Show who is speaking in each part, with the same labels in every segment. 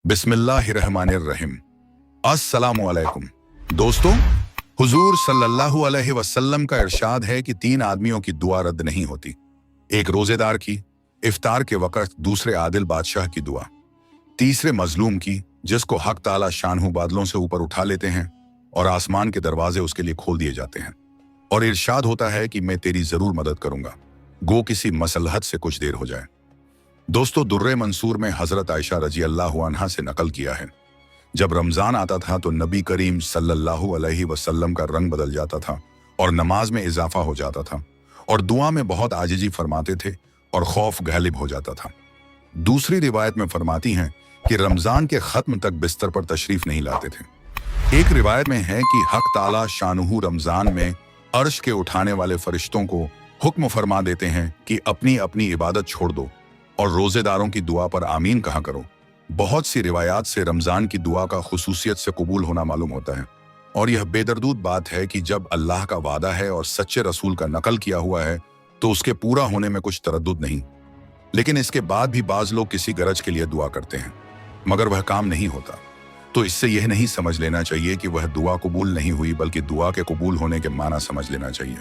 Speaker 1: बिस्मिल्लाहिर्रहमानिर्रहीम। अस्सलामुअलैकुम। दोस्तों, हुजूर सल्लल्लाहु अलैहि वसल्लम का इरशाद है कि 3 आदमियों की दुआ रद्द नहीं होती। एक रोजेदार की, इफ्तार के वक़्त, दूसरे आदिल बादशाह की दुआ, तीसरे मजलूम की जिसको हक ताला शानहू बादलों से ऊपर उठा लेते हैं और आसमान के दरवाजे उसके लिए खोल दिए जाते हैं। और इरशाद होता है कि मैं तेरी जरूर मदद करूंगा, गो किसी मसलहत से कुछ देर हो जाए। दोस्तों, दुर्रे मंसूर में हजरत आयशा रजी अल्लाह अन्हा से नकल किया है, जब रमजान आता था तो नबी करीम सल्लल्लाहु अलैहि वसल्लम का रंग बदल जाता था और नमाज में इजाफा हो जाता था और दुआ में बहुत आजिजी फरमाते थे और खौफ गालिब हो जाता था। दूसरी रिवायत में फरमाती हैं कि रमजान के खत्म तक बिस्तर पर तशरीफ नहीं लाते थे। एक रिवायत में है कि हक ताला शानुहु रमजान में अर्श के उठाने वाले फरिश्तों को हुक्म फरमा देते हैं कि अपनी अपनी इबादत छोड़ दो और रोजेदारों की दुआ पर आमीन कहा करो। बहुत सी रिवायात से रमजान की दुआ का खुसूसियत से कबूल होना मालूम होता है और यह बेदरदूद बात है कि जब अल्लाह का वादा है और सच्चे रसूल का नकल किया हुआ है तो उसके पूरा होने में कुछ तरद्दुद नहीं। लेकिन इसके बाद भी बाज लोग किसी गरज के लिए दुआ करते हैं मगर वह काम नहीं होता, तो इससे यह नहीं समझ लेना चाहिए कि वह दुआ कबूल नहीं हुई, बल्कि दुआ के कबूल होने के माना समझ लेना चाहिए।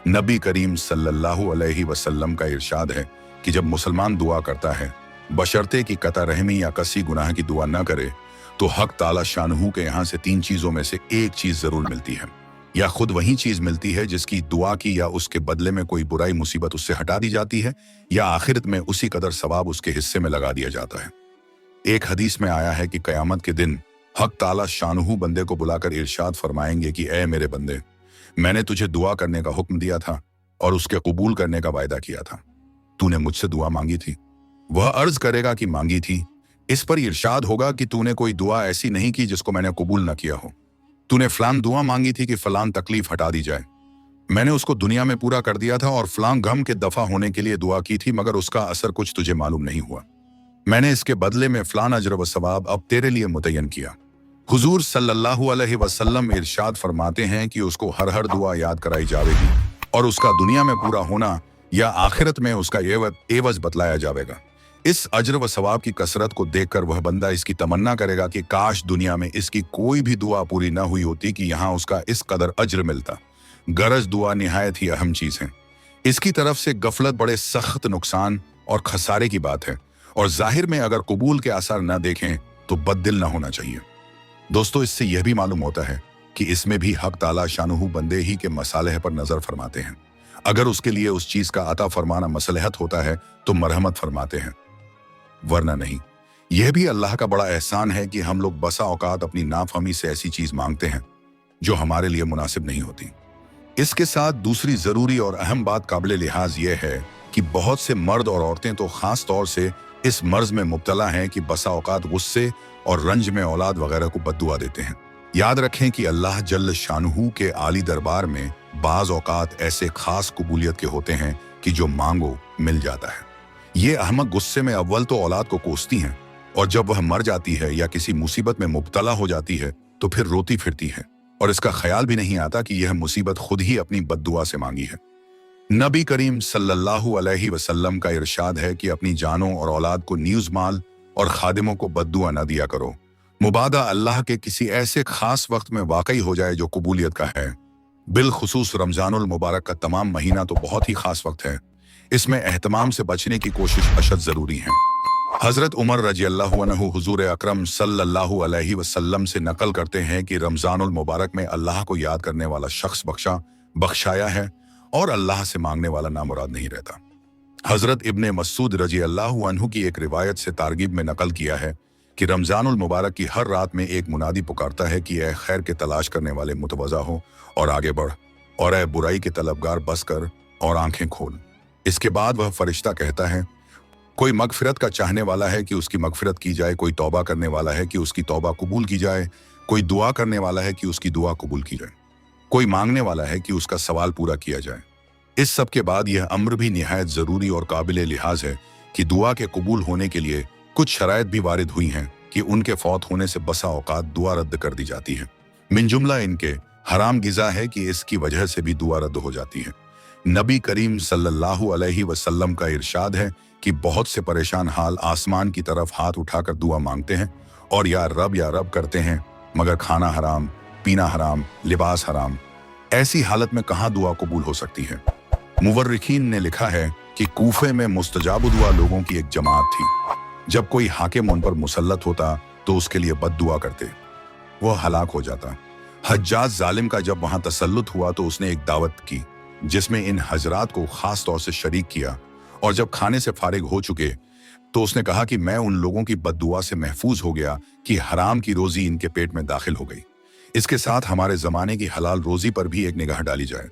Speaker 1: नबी करीम सल्लल्लाहु अलैहि वसल्लम का इरशाद है कि जब मुसलमान दुआ करता है, बशर्ते कि कता रहमी या कसी गुनाह की दुआ न करे, तो हक ताला शानहू के यहाँ से 3 चीजों में से एक चीज जरूर मिलती है, या खुद वही चीज मिलती है जिसकी दुआ की या उसके बदले में कोई बुराई मुसीबत उससे हटा दी जाती है, या आखिरत में उसी कदर सवाब उसके हिस्से में लगा दिया जाता है। एक हदीस में आया है कि कयामत के दिन हक ताला शानहू बंदे को बुलाकर इरशाद फरमाएंगे कि ए मेरे बंदे, मैंने तुझे दुआ करने का हुक्म दिया था और उसके कबूल करने का वायदा किया था, तूने मुझसे दुआ मांगी थी। वह अर्ज करेगा कि मांगी थी। इस पर इरशाद होगा कि तूने कोई दुआ ऐसी नहीं की जिसको मैंने कबूल न किया हो। तूने फलान दुआ मांगी थी कि फलान तकलीफ हटा दी जाए, मैंने उसको दुनिया में पूरा कर दिया था, और फलान गम के दफा होने के लिए दुआ की थी मगर उसका असर कुछ तुझे मालूम नहीं हुआ, मैंने इसके बदले में फलान अजर व सवाब अब तेरे लिए मुतय्यन किया। हुजूर सल्लल्लाहु अलैहि वसल्लम इरशाद फरमाते हैं कि उसको हर दुआ याद कराई जाएगी और उसका दुनिया में पूरा होना या आखिरत में उसका एवज बतलाया जाएगा। इस अजर व सवाब की कसरत को देखकर वह बंदा इसकी तमन्ना करेगा कि काश दुनिया में इसकी कोई भी दुआ पूरी न हुई होती कि यहाँ उसका इस कदर अजर मिलता। गरज दुआ निहायत ही अहम चीज है। इसकी तरफ से गफलत बड़े सख्त नुकसान और खसारे की बात है, और जाहिर में अगर कबूल के आसार न देखें तो बददिल न होना चाहिए। दोस्तों, इससे यह भी मालूम होता है कि इसमें भी हक ताला शानुहु बंदे ही के मसाले पर नजर फरमाते हैं। अगर उसके लिए उस चीज का अता फरमाना मसलहत होता है तो मरहमत फरमाते हैं, वरना नहीं। यह भी अल्लाह का बड़ा एहसान है कि हम लोग बसा औकात अपनी नाफहमी से ऐसी चीज मांगते हैं जो हमारे लिए मुनासिब नहीं होती। इसके साथ दूसरी जरूरी और अहम बात काबिल लिहाज यह है कि बहुत से मर्द और औरतें तो खास तौर से इस मर्ज में मुब्तला हैं कि बसा औकात गुस्से और रंज में औलाद वगैरह को बद्दुआ देते हैं। याद रखें कि अल्लाह जल्ल शानुहु के आली दरबार में बाज औकात ऐसे खास कबूलियत के होते हैं कि जो मांगो मिल जाता है। ये अहमक गुस्से में अव्वल तो औलाद को कोसती हैं, और जब वह मर जाती है या किसी मुसीबत में मुब्तला हो जाती है तो फिर रोती फिरती है और इसका ख्याल भी नहीं आता कि यह मुसीबत खुद ही अपनी बद्दुआ से मांगी है। नबी करीम सल्लल्लाहु अलैहि वसल्लम का इरशाद है कि अपनी जानों और औलाद को न्यूज माल और खादिमों को बद्दुआ न दिया करो, मुबादा अल्लाह के किसी ऐसे खास वक्त में वाकई हो जाए जो कबूलियत का है। बिलखुसूस रमजानुल मुबारक का तमाम महीना तो बहुत ही खास वक्त है, इसमें एहतमाम से बचने की कोशिश अशद जरूरी है। हजरत उमर रजी अल्लाहु अन्हु हुजूर अकरम सल्लल्लाहु अलैहि वसल्लम से नकल करते हैं कि रमजानुल मुबारक में अल्लाह को याद करने वाला शख्स बख्शाया है और अल्लाह से मांगने वाला नामुराद नहीं रहता। हजरत इब्ने मसूद रजी अल्लाहु अन्हु की एक रिवायत से तारगीब में नकल किया है कि रमजानुल मुबारक की हर रात में एक मुनादी पुकारता है कि ए खैर के तलाश करने वाले मुतवज़ा हो और आगे बढ़, और ए बुराई के तलबगार बस कर और आंखें खोल। इसके बाद वह फरिश्ता कहता है, कोई मगफिरत का चाहने वाला है कि उसकी मगफिरत की जाए, कोई तौबा करने वाला है कि उसकी तौबा कबूल की जाए, कोई दुआ करने वाला है कि उसकी दुआ कबूल की जाए, कोई मांगने वाला है कि उसका सवाल पूरा किया जाए। इस सब के बाद यह अम्र भी निहायत जरूरी और काबिल लिहाज है कि दुआ के कबूल होने के लिए कुछ शराइत भी वारिद हुई हैं कि उनके फौत होने से बसा औकात दुआ रद्द कर दी जाती है। मिन जुमला इनके हराम गिज़ा है कि इसकी वजह से भी दुआ रद्द हो जाती है। नबी करीम सल्लल्लाहु अलैहि वसल्लम का इरशाद है कि बहुत से परेशान हाल आसमान की तरफ हाथ उठाकर दुआ मांगते हैं और या रब करते हैं, मगर खाना हराम, पीना हराम, लिबास हराम। ऐसी हालत में कहाँ दुआ कबूल हो सकती है? मुवर्रिखीन ने लिखा है कि कूफे में मुस्तजाब दुआ लोगों की एक जमात थी। जब कोई हाकिम उन पर मुसल्लत होता तो उसके लिए बद दुआ करते, वो हलाक हो जाता। हज्जाज जालिम का जब वहां तसल्लुत हुआ तो उसने एक दावत की जिसमें इन हजरात को खास तौर से शरीक किया, और जब खाने से फारिग हो चुके तो उसने कहा कि मैं उन लोगों की बद्दुआ से महफूज हो गया कि हराम की रोजी इनके पेट में दाखिल हो गई। इसके साथ हमारे जमाने की हलाल रोजी पर भी एक निगाह डाली जाए,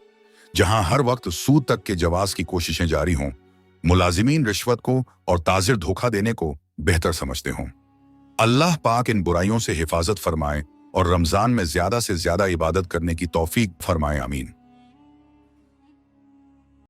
Speaker 1: जहां हर वक्त सूद तक के जवाज की कोशिशें जारी हों, मुलाजिमीन रिश्वत को और ताजिर धोखा देने को बेहतर समझते हों। अल्लाह पाक इन बुराइयों से हिफाजत फरमाए और रमजान में ज्यादा से ज्यादा इबादत करने की तौफीक फरमाए। आमीन।